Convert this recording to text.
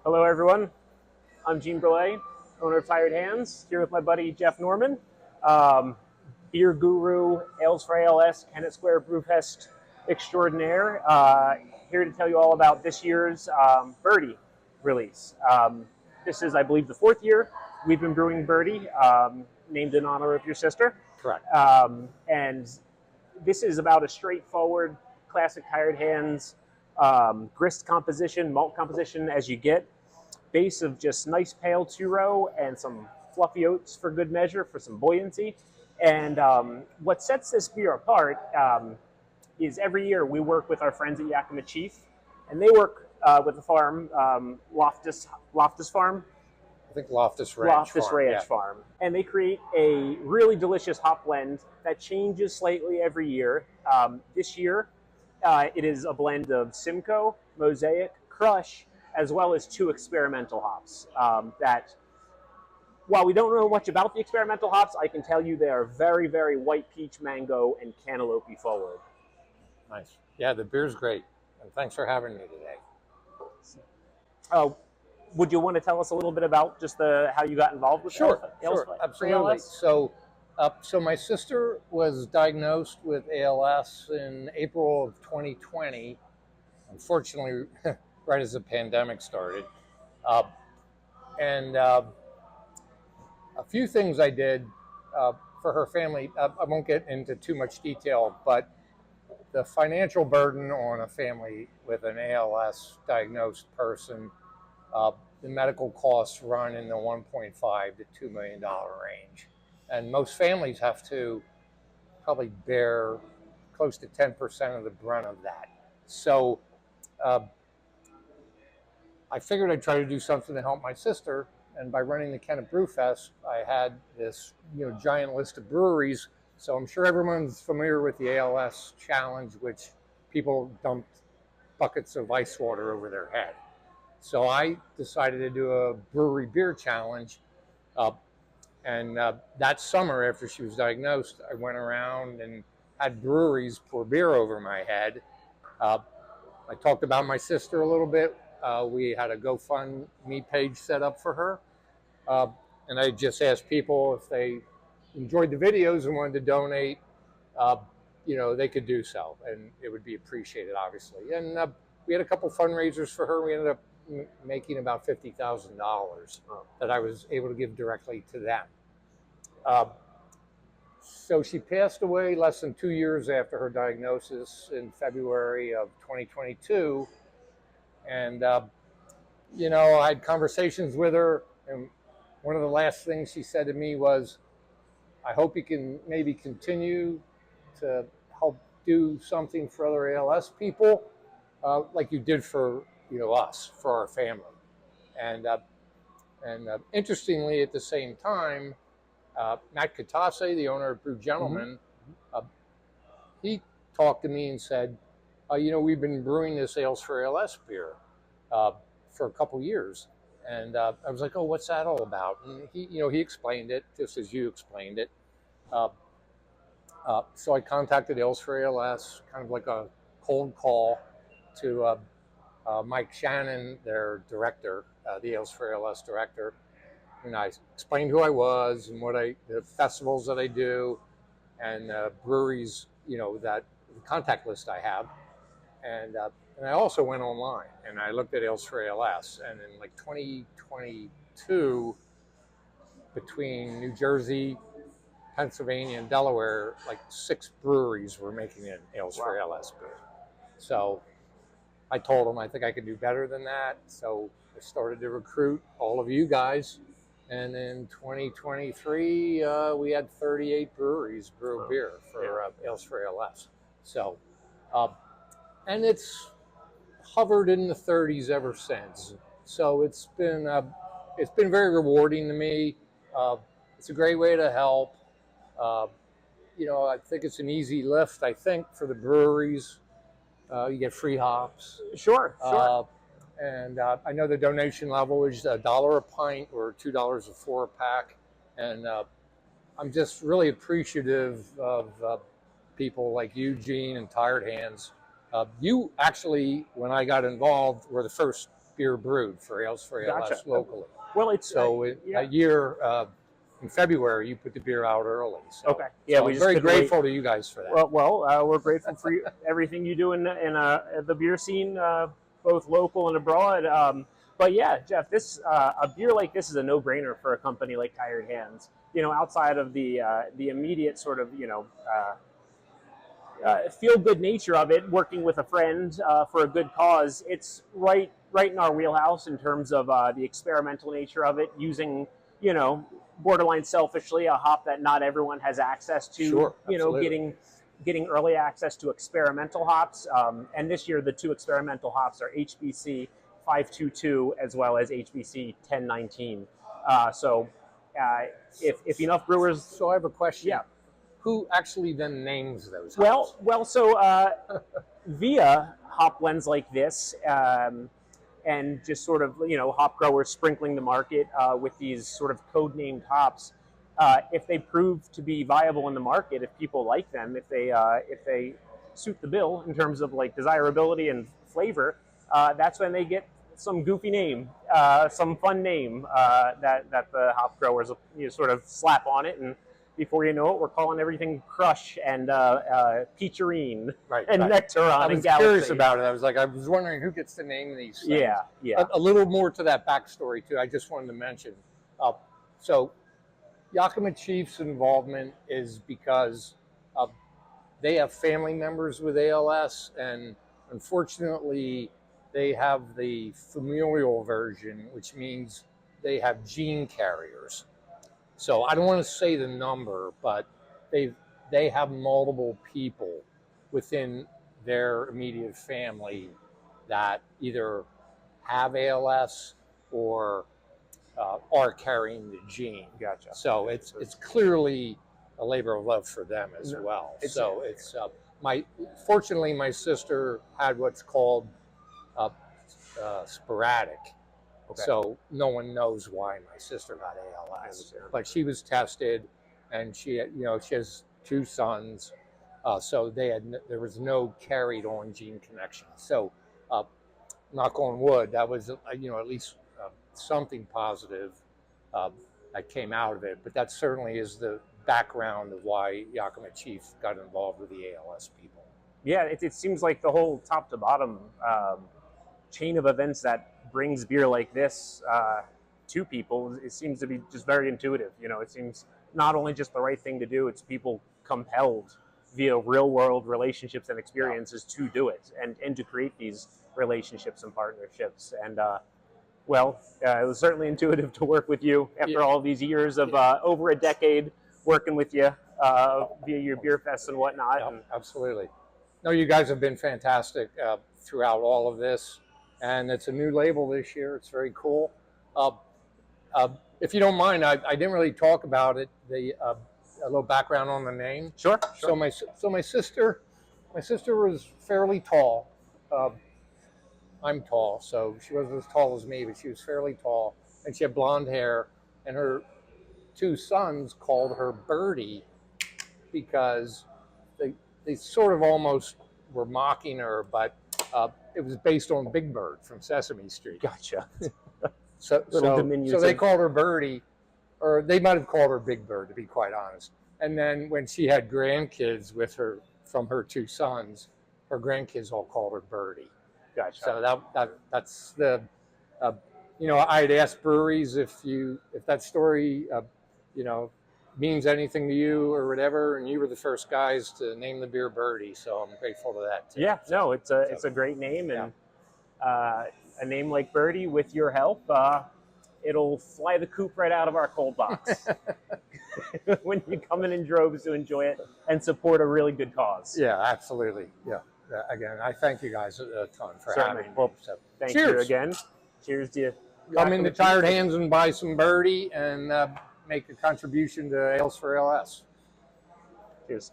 Hello, everyone. I'm Gene Brulé, owner of Tired Hands, here with my buddy Jeff Norman, um, beer guru, Ales for ALS, Kennett Square Brewfest extraordinaire. Here to tell you all about this year's Birdie release. This is, I believe, the fourth year we've been brewing Birdie, named in honor of your sister. Correct. And this is about a straightforward, classic Tired Hands grist composition, malt composition as you get. Base of just nice pale two-row and some fluffy oats for good measure, for some buoyancy. And what sets this beer apart is every year we work with our friends at Yakima Chief, and they work with the farm, Loftus Farm. I think Loftus Ranch Farm. And they create a really delicious hop blend that changes slightly every year. This year, it is a blend of Simcoe, Mosaic, Crush, as well as two experimental hops that, while we don't know much about the experimental hops, I can tell you they are very, very white peach, mango, and cantaloupe forward. Nice. Yeah, the beer's great. And thanks for having me today. Would you want to tell us a little bit about just how you got involved with Sure, absolutely. So my sister was diagnosed with ALS in April of 2020. Unfortunately, right as the pandemic started. And a few things I did for her family. I won't get into too much detail, but the financial burden on a family with an ALS diagnosed person, the medical costs run in the $1.5 to $2 million range. And most families have to probably bear close to 10% of the brunt of that. So I figured I'd try to do something to help my sister. And by running the Kennett Brewfest, I had this giant list of breweries. So I'm sure everyone's familiar with the ALS challenge, which people dumped buckets of ice water over their head. So I decided to do a brewery beer challenge. And that summer, after she was diagnosed, I went around and had breweries pour beer over my head. I talked about my sister a little bit. We had a GoFundMe page set up for her. And I just asked people if they enjoyed the videos and wanted to donate, they could do so. And it would be appreciated, obviously. And we had a couple fundraisers for her. We ended up making about $50,000 that I was able to give directly to them. So she passed away less than 2 years after her diagnosis in February of 2022. And, I had conversations with her. And one of the last things she said to me was, I hope you can maybe continue to help do something for other ALS people like you did for us, for our family. And interestingly, at the same time, Matt Katase, the owner of Brewed Gentleman, he talked to me and said, we've been brewing this Ales for ALS beer for a couple years. And I was like, oh, what's that all about? And he explained it just as you explained it. So I contacted Ales for ALS, kind of like a cold call to Mike Shannon, their director, the Ales for ALS director. And I explained who I was and the festivals that I do and breweries, that the contact list I have. And I also went online and I looked at Ales for ALS. And in like 2022, between New Jersey, Pennsylvania, and Delaware, like 6 breweries were making an Ales for ALS beer. So I told them I think I could do better than that. So I started to recruit all of you guys. And in 2023, we had 38 breweries brew beer for Ales for ALS. So, and it's hovered in the 30s ever since. So it's been very rewarding to me. It's a great way to help. I think it's an easy lift. I think for the breweries, you get free hops. Sure. And I know the donation level is $1 a pint or $2 a 4-pack. And I'm just really appreciative of people like Eugene and Tired Hands. You actually, when I got involved, were the first beer brewed for Ales for ALS Gotcha. locally. Well, it's So yeah. a year in February, you put the beer out early. So, Okay. Yeah, so we I'm just very couldn't grateful wait. to you guys for that. We're grateful for everything you do in the beer scene, both local and abroad. But yeah, Jeff, this a beer like this is a no-brainer for a company like Tired Hands. You know, outside of the immediate sort of feel-good nature of it, working with a friend for a good cause. It's right in our wheelhouse in terms of the experimental nature of it, using borderline selfishly a hop that not everyone has access to. Sure, absolutely. Getting early access to experimental hops. And this year, the two experimental hops are HBC 522 as well as HBC 1019. If enough brewers, So I have a question. yeah. Who actually then names those hops? Via hop blends like this, and just sort of hop growers sprinkling the market with these sort of code-named hops. If they prove to be viable in the market, if people like them, if they suit the bill in terms of like desirability and flavor, that's when they get some goofy name, some fun name that the hop growers sort of slap on it, and before you know it, we're calling everything Crush and Peacherine and Nectaron. I was curious about it. I was wondering who gets to name these things. Yeah. A little more to that backstory too. I just wanted to mention. So Yakima Chief's involvement is because they have family members with ALS, and unfortunately, they have the familial version, which means they have gene carriers. So I don't want to say the number, but they have multiple people within their immediate family that either have ALS or are carrying the gene. Gotcha. So it's clearly a labor of love for them as well. Fortunately my sister had what's called sporadic. Okay. So no one knows why my sister got ALS, but she was tested, and she has two sons, so there was no carried on gene connection. So, knock on wood, that was at least something positive that came out of it. But that certainly is the background of why Yakima Chief got involved with the ALS people. Yeah, it seems like the whole top to bottom chain of events that brings beer like this to people, it seems to be just very intuitive. It seems not only just the right thing to do, it's people compelled via real world relationships and experiences to do it and to create these relationships and partnerships. And it was certainly intuitive to work with you after all these years of over a decade working with you via your beer fests and whatnot. Yeah, absolutely. No, you guys have been fantastic throughout all of this. And it's a new label this year. It's very cool. If you don't mind, I didn't really talk about it. A little background on the name. Sure. So my sister was fairly tall. I'm tall, so she wasn't as tall as me, but she was fairly tall, and she had blonde hair. And her two sons called her Birdie because they sort of almost were mocking her, but it was based on Big Bird from Sesame Street. Gotcha. So they called her Birdie, or they might have called her Big Bird, to be quite honest. And then when she had grandkids with her from her two sons, her grandkids all called her Birdie. Gotcha. So that's the I'd ask breweries if that story means anything to you or whatever, and you were the first guys to name the beer Birdie, so I'm grateful to that too. Yeah, no, it's a great name, and a name like Birdie, with your help, it'll fly the coop right out of our cold box when you come in droves to enjoy it and support a really good cause. Yeah, absolutely. Yeah. Again, I thank you guys a ton for having me. Well, so, thank you again. Cheers to you. Come into Tired Hands and buy some Birdie and make a contribution to Ales for ALS. Cheers.